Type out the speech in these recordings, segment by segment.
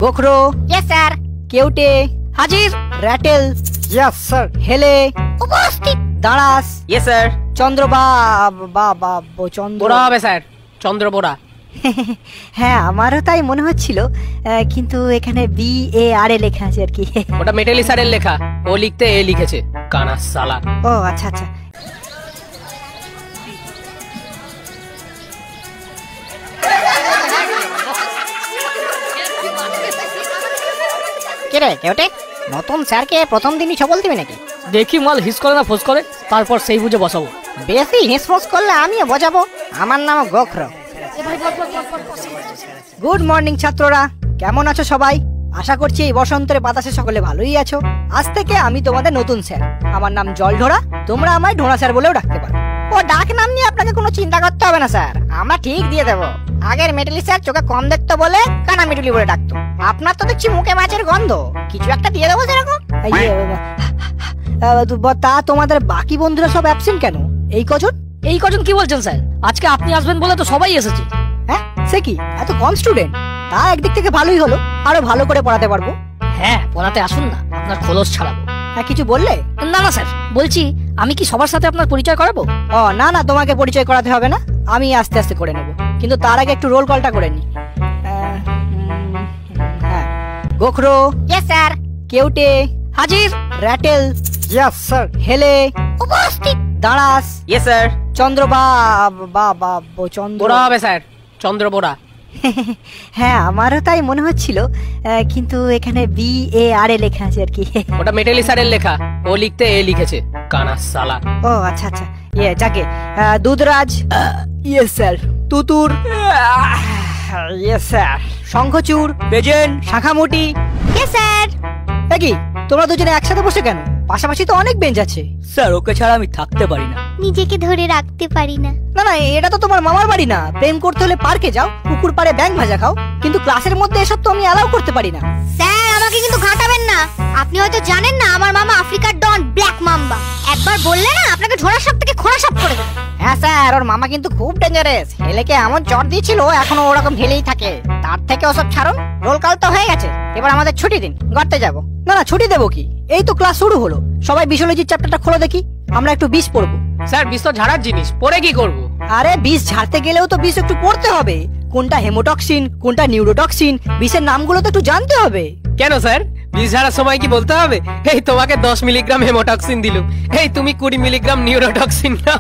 গোখরো। Yes sir. কেউটে। হাজির। Rattle. Yes sir. হেলে। উপস্থিত। দাঁড়াস। Yes sir. চন্দ্র চন্দ্র বোরা হবে স্যার, চন্দ্র বোরা। হ্যাঁ আমারও তাই মনে হচ্ছিল, কিন্তু এখানে BAR লেখা আছে আর কি। ওটা মেটালি স্যারের লেখা, ও লিখতে এ লিখেছে, কানা সালা। ও আচ্ছা আচ্ছা। কে রে কেউটে, নতুন স্যারকে প্রথম দিনই ছবল দিবি নাকি? দেখি মাল হিস করে না ফোস করে, তারপর সেই বুঝে বসাবো। বেশি হিসফোস করলে আমিও বোঝাবো। আমার নাম গোখরো। গুড মর্নিং ছাত্ররা, কেমন আছো সবাই? আশা করছি এই বসন্তের বাতাসে সকলে ভালোই আছো। আজ থেকে আমি তোমাদের নতুন স্যার। আমার নাম জলঢোড়া, তোমরা আমায় ঢোড়া স্যার বলেও ডাকতে পারো। ও ডাক নাম নিয়ে আপনাকে কোনো চিন্তা করতে হবে না স্যার, আমরা ঠিক দিয়ে দেবো। আগের মেটালি স্যার চোখে কম দেখতো বলে কানা মিটুলি বলে ডাকতো। আপনার তো দেখছি মুখে মাছের গন্ধ, কিছু একটা দিয়ে দেবো সেরকম। তা তোমাদের বাকি বন্ধুরা সব অ্যাবসেন্ট কেন? এই কজন কি বলছেন স্যার? আজকে আপনি আসবেন বলে তো সবাই এসেছে। হ্যাঁ সে কি, এত কম স্টুডেন্ট? তা একদিক থেকে ভালোই হলো, আরো ভালো করে পড়াতে পারবো। হ্যাঁ পড়াতে আসুন না, আপনার খোলস ছাড়াবো। হ্যাঁ কিছু বললে? না না স্যার, বলছি আমি কি সবার সাথে আপনার পরিচয় করাবো? ও না না, তোমাকে পরিচয় করাতে হবে না, আমি আস্তে আস্তে করে নেব। কিন্তু তার আগে একটু রোল কলটা করে নি। হ্যাঁ, গোখরো। Yes sir. কেউটে। হাজির। র্যাটেল। Yes sir. হেলে। উপস্থিত। দাঁড়াস। Yes sir. চন্দ্র চন্দ্র বোরা হবে স্যার, চন্দ্র বোরা। হ্যাঁ আমারও তাই মনে হচ্ছিল, কিন্তু এখানে BAR লেখা আছে আর কি। ওটা মেটালি স্যারের লেখা, ও লিখতে এ লিখেছে, কানা সালা। ও আচ্ছা আচ্ছা। যাকে দুধরাজ। Yes sir. তুতুর। Yes sir. শঙ্খচূড়। বেজেন। শাখামুটি। Yes sir. কি তোমরা দুজনে একসাথে বসে কেন? পাশাপাশি তো অনেক বেঞ্চ আছে। স্যার ওকে ছাড়া আমি থাকতে পারি না। নিজেকে ধরে রাখতে পারি না। না না, এটা তো তোমার মামার বাড়ি না। প্রেম করতে হলে পার্কে যাও, পুকুর পাড়ে ব্যাঙ ভাজা খাও, কিন্তু ক্লাসের মধ্যে এসব তো আমি অ্যালাউ করতে পারি না। স্যার আমাকে কিন্তু ঘাটাবেন না। আপনি হয়তো জানেন না আমার মামা আফ্রিকার ডন ব্ল্যাক মাম্বা। একবার বললে না আপনাকে ঝোড়া সাপ থেকে খোড়া সাপ করে দেবে। হ্যাঁ স্যার, ওর মামা কিন্তু খুব ডেঞ্জারাস। হেলেকে এমন চট দিয়েছিল, এখনো ওরকম ঢেলেই থাকে। তার থেকে ওসব ছাড়ুন, রোল কল তো হয়ে গেছে, এবার আমাদের ছুটি দিন, গড়তে যাবো। না না, ছুটি দেবো কি? এই তো ক্লাস শুরু হলো, সবাই বিশোলজির চ্যাপ্টারটা খোলো দেখি, আমরা একটু বিষ পড়বো। স্যার বিষ তো ঝাড়ার জিনিস, পরে কি করবো? আরে বিষ ঝাড়তে গেলেও তো বিষ একটু পড়তে হবে। কোনটা হেমোটক্সিন, কোনটা নিউরোটক্সিন, বিষের নামগুলো তো একটু জানতে হবে। কেন স্যার, বিষ ঝাড়ার সময় কি বলতে হবে, এই তোমাকে 10 মিলিগ্রাম হেমোটক্সিন দিলুম, এই তুমি 20 মিলিগ্রাম নিউরোটক্সিন নাও?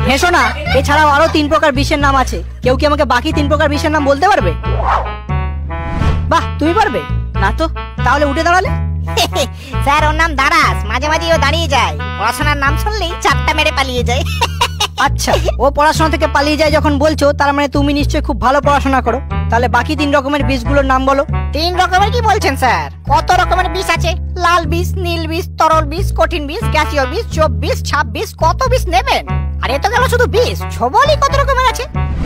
হেসো না, এছাড়াও আরো 3 প্রকার বিষের নাম আছে। কেউ কি আমাকে বাকি 3 প্রকার বিষের নাম বলতে পারবে? বাহ, তুমি পারবে না তো? তাহলে উঠে দাঁড়ালে। স্যার ওর নাম দাঁড়াস, মাঝে মাঝে ও দাঁড়িয়ে যায়, পড়াশোনার নাম শুনলেই চাপটা মেরে পালিয়ে যায়। আচ্ছা, ও পড়াশোনা থেকে পালিয়ে যায় যখন বলছো, তার মানে তুমি নিশ্চয়ই খুব ভালো পড়াশোনা করো। তাহলে বাকি 3 রকমের বিষগুলোর নাম বলো। 3 রকমের কি বলছেন স্যার? কত রকমের বিষ আছে? লাল বিষ, নীল বিষ, তরল বিষ, কঠিন বিষ, গ্যাসীয় বিষ, চোপ বিষ, ছাপ বিষ, কত বিষ নেবেন? আরে তো গেল শুধু বিষ, ছবলই কত রকমের আছে।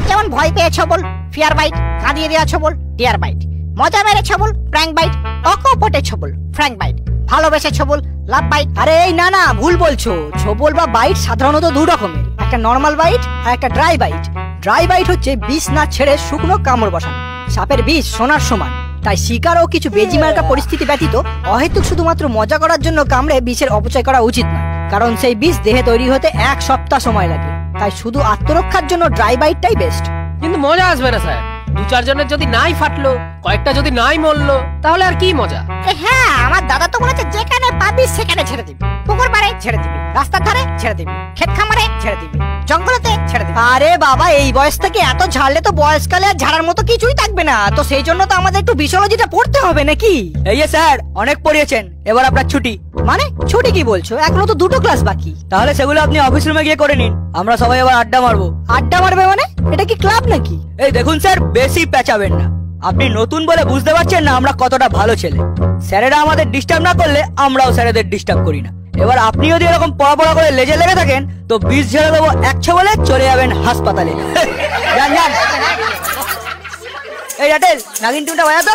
যেমন ভয় পেয়ে ছবল, ফিয়ার বাইট, কাঁদিয়ে দেওয়া ছবল, ডিয়ার বাইট, মজা মেরে ছবল, প্র্যাঙ্ক বাইট, অকপটে ছবল, ফ্র্যাঙ্ক বাইট, ভালোবেসে ছবল, লাভ বাইট। আরে এই না না, ভুল বলছো। ছবল বা বাইট সাধারণত 2 রকমের, একটা নরমাল বাইট আর একটা ড্রাই বাইট। ড্রাই বাইট হচ্ছে বিষ না ছেড়ে শুকনো কামড় বসানো। সাপের বিষ সোনার সমান, তাই শিকার ও কিছু বেজিমার্কা পরিস্থিতি ব্যতীত অহেতুক শুধুমাত্র মজা করার জন্য কামড়ে বিষের অপচয় করা উচিত না, কারণ সেই বিষ দেহে তৈরি হতে 1 সপ্তাহ সময় লাগে। তাই শুধু আত্মরক্ষার জন্য ড্রাই বাইটটাই বেস্ট। কিন্তু মজা আসবে না স্যার, 2-4 জনের যদি নাই ফাটলো, কয়েকটা যদি নাই মরলো, তাহলে আর কি মজা? হ্যাঁ, আমার দাদা তো বলেছে যেখানে পাবি সেখানে ছেড়ে দিবি। পুকুর পাড়ে ছেড়ে দিবি, রাস্তার ধারে ছেড়ে দিবি, ক্ষেত খামারে ছেড়ে দিবি, জঙ্গলেতে ছেড়ে দিবি। আরে বাবা, এই বয়স থেকে এত ঝাড়লে তো বয়সকালে আর ঝাড়ার মতো কিছুই থাকবে না। তো সেই জন্য তো আমাদের একটু বিশোলজিটা পড়তে হবে নাকি? এই যে স্যার, অনেক পড়িয়েছেন, এবার আপনার ছুটি। মানে ছুটি কি বলছো? এখনো তো 2টো ক্লাস বাকি। তাহলে সেগুলো আপনি অফিস রুমে গিয়ে করে নিন, আমরা সবাই এবার আড্ডা মারবো। আড্ডা মারবে মানে? এটা কি ক্লাব নাকি? এই দেখুন স্যার, বেশি পেঁচাবেন না। আপনি নতুন বলে বুঝতে পারছেন না আমরা কতটা ভালো ছেলে। স্যারেরা আমাদের ডিস্টার্ব না করলে আমরাও স্যারেদের ডিস্টার্ব করি না। এবার আপনি যদি এরকম পড়া করে লেজে লেগে থাকেন, তো বিষ ঝেড়ে দেবো 1 বলে চলে যাবেন হাসপাতালে। যান যান। এই রাটেল, নাগিন টুনটা বাজা তো।